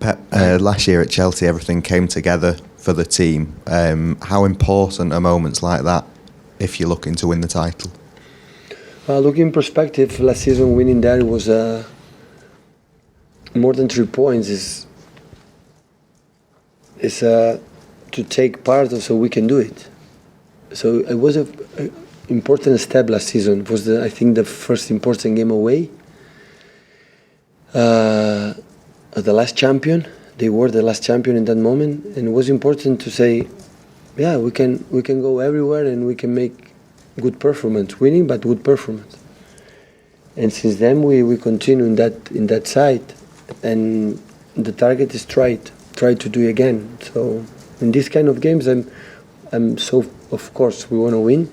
Pep, last year at Chelsea, everything came together for the team. How important are moments like that if you're looking to win the title? Looking in perspective, last season winning there was more than 3 points. Is to take part of, so we can do it. So it was a important step last season. It was I think the first important game away. The last champion, they were the last champion in that moment, and it was important to say, yeah, we can go everywhere and we can make good performance, winning but good performance. And since then we continue in that side, and the target is try to do it again. So in these kind of games, I'm so, of course we want to win,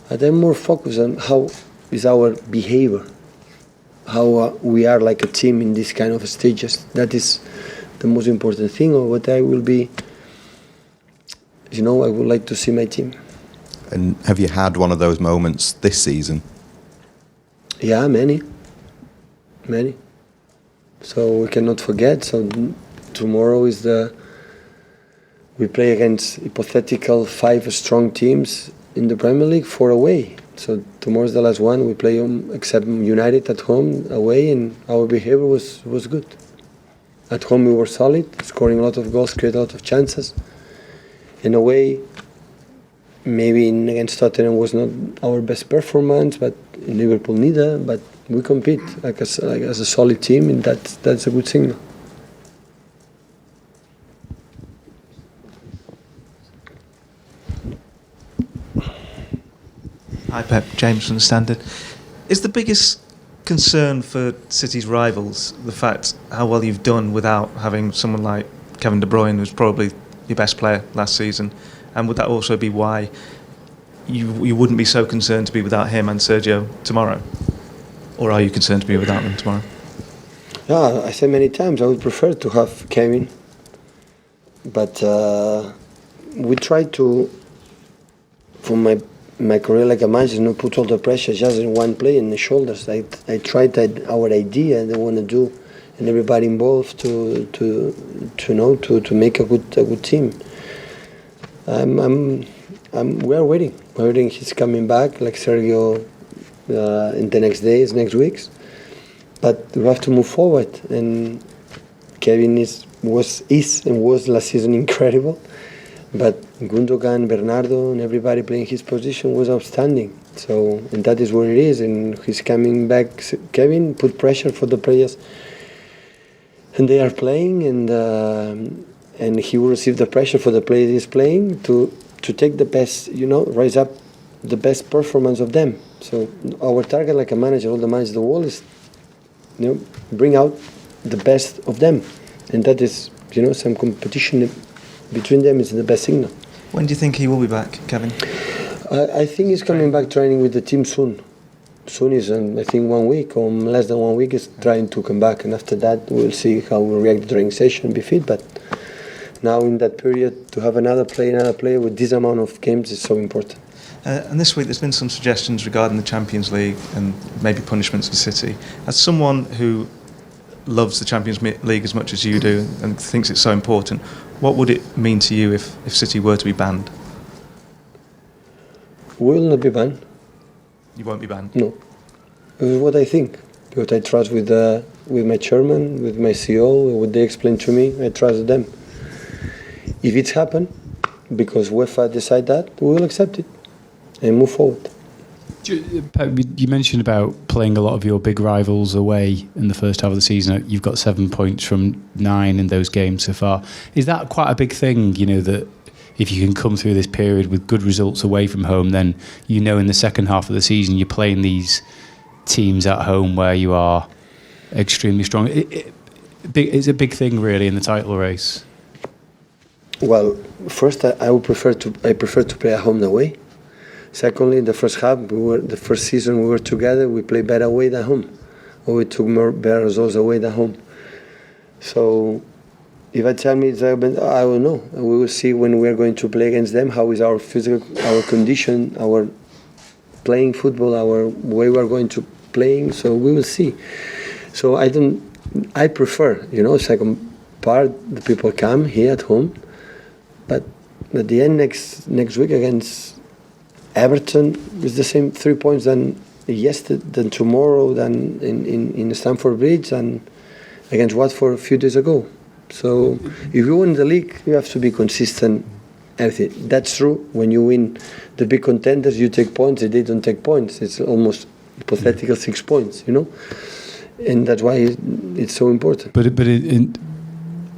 but I'm more focused on how is our behavior, how we are like a team in these kind of stages. That is the most important thing, or what I will be. I would like to see my team. And have you had one of those moments this season? Yeah, many. So we cannot forget. So tomorrow is we play against hypothetical 5 strong teams in the Premier League, 4 away. So tomorrow's the last one. We play except United at home, away, and our behavior was good. At home we were solid, scoring a lot of goals, creating a lot of chances. In a way, maybe against Tottenham was not our best performance, but in Liverpool neither. But we compete as a solid team, and that's a good signal. Hi Pep, James from the Standard. Is the biggest concern for City's rivals the fact how well you've done without having someone like Kevin De Bruyne, who's probably your best player last season, and would that also be why you wouldn't be so concerned to be without him and Sergio tomorrow? Or are you concerned to be without them tomorrow? Yeah, I said many times I would prefer to have Kevin, but we try to, for my career like a manager, not put all the pressure just in one play in the shoulders. I tried our idea they want to do, and everybody involved to make a good team. We're waiting. We're waiting. He's coming back, like Sergio, in the next days, next weeks. But we have to move forward. And Kevin was last season incredible. But Gundogan, Bernardo, and everybody playing his position was outstanding. So, and that is what it is. And he's coming back. Kevin put pressure for the players, and they are playing. And he will receive the pressure for the players he's playing to take the best, rise up the best performance of them. So our target, like a manager, all the managers of the world, is, bring out the best of them, and that is, some competition between them is the best signal. When do you think he will be back, Kevin? I think he's coming back training with the team soon. Soon is, I think 1 week or less than 1 week is trying to come back, and after that we'll see how we'll react during session, be fit. But now in that period, to have another player with this amount of games is so important. And this week there's been some suggestions regarding the Champions League and maybe punishments for City. As someone who loves the Champions League as much as you do and thinks it's so important, what would it mean to you if City were to be banned? We will not be banned. You won't be banned? No. This is what I think. Because I trust with my chairman, with my CEO, what they explain to me, I trust them. If it's happened, because UEFA decide that, we will accept it and move forward. You mentioned about playing a lot of your big rivals away in the first half of the season. You've got 7 points from 9 in those games so far. Is that quite a big thing, that if you can come through this period with good results away from home, then in the second half of the season you're playing these teams at home where you are extremely strong. It's a big thing really in the title race. Well, first I prefer to play at home than away. Secondly, in the first half, the first season we were together, we played better away than home, or we took better results away than home. So, if I tell me it's happened, I will know. We will see when we are going to play against them. How is our physical, our condition, our playing football, our way we are going to playing. So we will see. So I prefer, part, the people come here at home, but at the end next week against Everton is the same 3 points than yesterday, than tomorrow, than in Stamford Bridge, and against Watford a few days ago. So if you win the league, you have to be consistent. Everything. That's true. When you win the big contenders, you take points. They don't take points. It's almost hypothetical 6 points, and that's why it's so important. But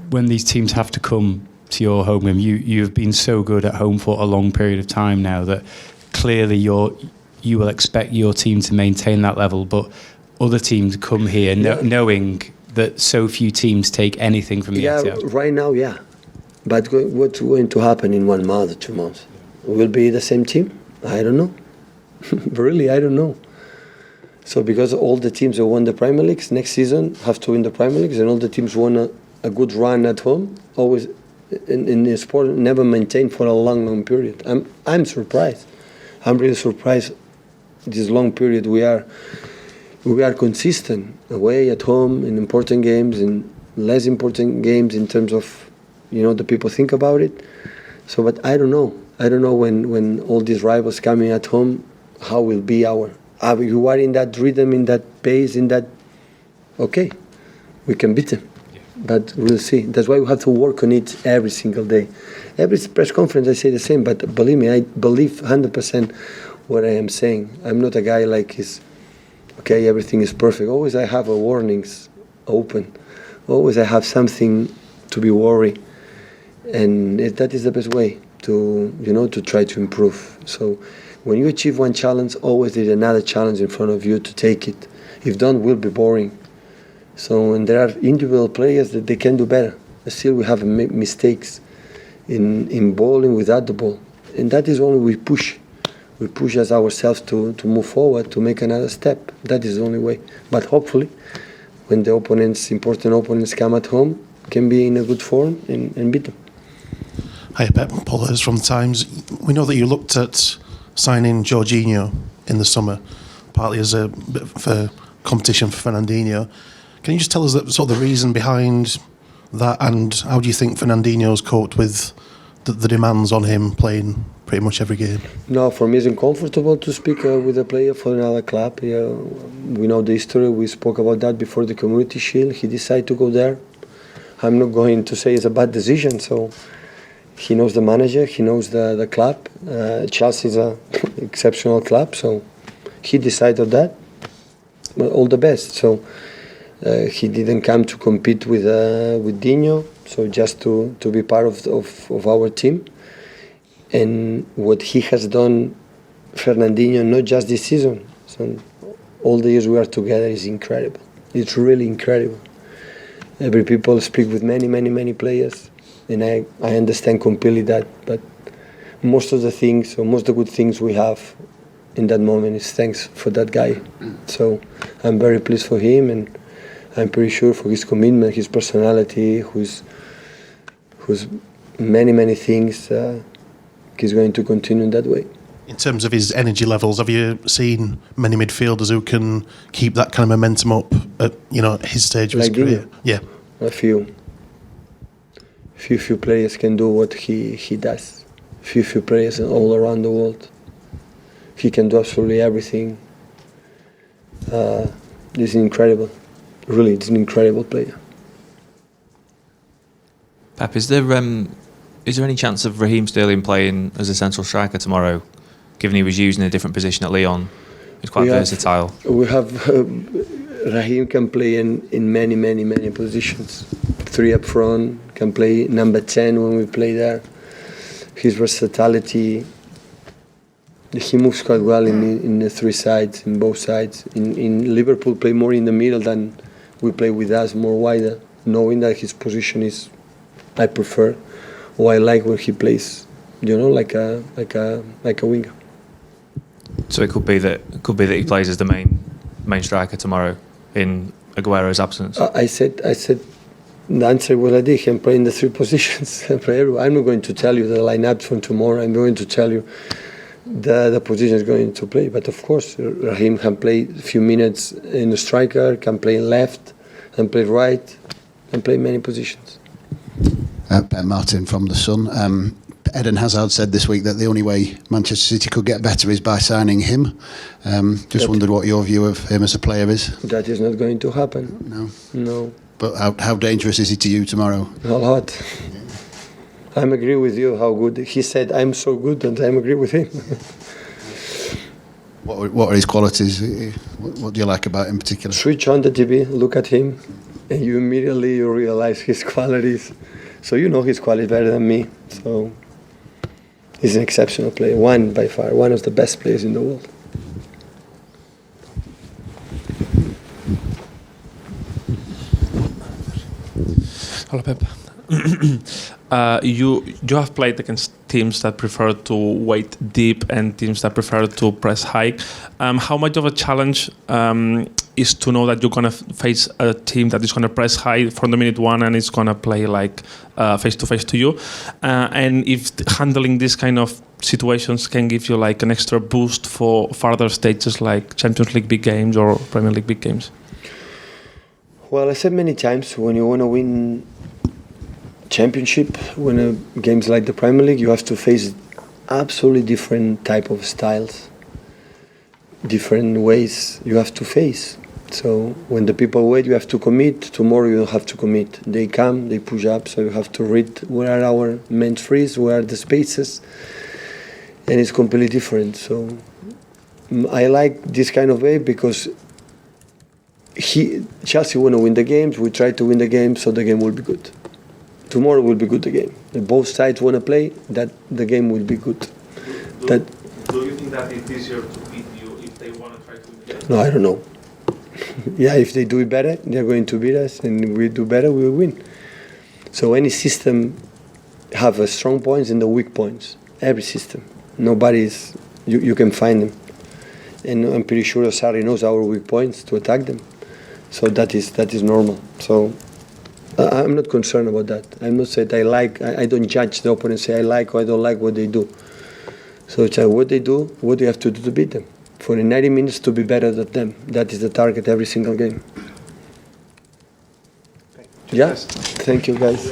when these teams have to come to your home game, you've been so good at home for a long period of time now that clearly you will expect your team to maintain that level. But other teams come here knowing that so few teams take anything from the Etihad. Right now, yeah. But what's going to happen in 1 month or 2 months? Will be the same team? I don't know. Really, I don't know. So because all the teams that won the Premier Leagues next season have to win the Premier Leagues, and all the teams won a good run at home, always in the sport, never maintained for a long period. I'm surprised. I'm really surprised. This long period we are consistent away, at home, in important games, in less important games in terms of the people think about it. So, but I don't know. I don't know when all these rivals coming at home, how will be you are in that rhythm, in that pace, in that. Okay, we can beat them, but we'll see. That's why we have to work on it every single day. Every press conference I say the same, but believe me, I believe 100% what I am saying. I'm not a guy like everything is perfect. Always I have warnings open. Always I have something to be worried. And that is the best way to try to improve. So when you achieve one challenge, always there's another challenge in front of you to take it. If don't, will be boring. So, and there are individual players that they can do better. Still we have mistakes in bowling without the ball. And that is only we push. We push as ourselves to move forward, to make another step. That is the only way. But hopefully, when the important opponents come at home, can be in a good form and beat them. Hi, Pep. Paul Hurst from The Times. We know that you looked at signing Jorginho in the summer, partly as a bit of a competition for Fernandinho. Can you just tell us the reason behind that, and how do you think Fernandinho's coped with the demands on him playing pretty much every game? No, for me it's uncomfortable to speak with a player for another club. We know the history. We spoke about that before the Community Shield. He decided to go there. I'm not going to say it's a bad decision. So he knows the manager. He knows the club. Chelsea is an exceptional club. So he decided that. Well, all the best. So he didn't come to compete with Dino. So just to be part of our team. And what he has done, Fernandinho, not just this season, so all the years we are together, is incredible. It's really incredible. Every people speak with many players, and I understand completely that. But most of the things, or most of the good things we have in that moment is thanks for that guy. So I'm very pleased for him, and I'm pretty sure for his commitment, his personality, who's many things. He's going to continue in that way. In terms of his energy levels, have you seen many midfielders who can keep that kind of momentum up at his stage of his career? Dino? Yeah, A few players can do what he does. Few players all around the world. He can do absolutely everything. He's incredible. Really, he's an incredible player. Pep, is there any chance of Raheem Sterling playing as a central striker tomorrow, given he was used in a different position at Lyon? He's quite versatile. We have Raheem can play in many positions. 3 up front, can play number 10 when we play there. His versatility, he moves quite well in the 3 sides, in both sides. In Liverpool, play more in the middle than we play with us, more wider, knowing that his position is, I prefer. Or I like when he plays, like a winger. So it could be that he plays as the main striker tomorrow in Aguero's absence. I said the answer was like this: he can play in the 3 positions. I'm not going to tell you the lineup from tomorrow. I'm going to tell you the position is going to play. But of course, Raheem can play a few minutes in the striker, can play left, and play right, and play many positions. Ben Martin from The Sun. Eden Hazard said this week that the only way Manchester City could get better is by signing him. Just wondered what your view of him as a player is. That is not going to happen. No. But how dangerous is he to you tomorrow? A lot. I agree with you how good. He said, I'm so good, and I agree with him. What are his qualities? What do you like about him in particular? Switch on the TV, look at him, and you immediately realize his qualities. So you know his qualities better than me. So he's an exceptional player, by far, one of the best players in the world. Hello, Pep. You have played against teams that prefer to wait deep and teams that prefer to press high. How much of a challenge is to know that you're going to face a team that is going to press high from the minute one and it's going to play like face to face to you? And if handling this kind of situations can give you like an extra boost for further stages like Champions League big games or Premier League big games? Well, I said many times, when you want to win championship, when games like the Premier League, you have to face absolutely different type of styles, different ways you have to face. So when the people wait, you have to commit. Tomorrow you don't have to commit. They come, they push up, so you have to read where are our men's frees, where are the spaces, and it's completely different. So I like this kind of way because Chelsea want to win the games, we try to win the game, so the game will be good. Tomorrow will be good, the game. If both sides want to play, that the game will be good. Do you think that it's easier to beat you if they want to try to win the game? No, I don't know. Yeah, if they do it better, they're going to beat us, and if we do better, we will win. So any system have a strong points and the weak points. Every system. Nobody's, you can find them. And I'm pretty sure Sarri knows our weak points to attack them. So that is normal. So I'm not concerned about that. I'm not saying I don't judge the opponent, say I like or I don't like what they do. So it's what they do, what do you have to do to beat them? For in 90 minutes to be better than them. That is the target every single game. Yeah, thank you guys.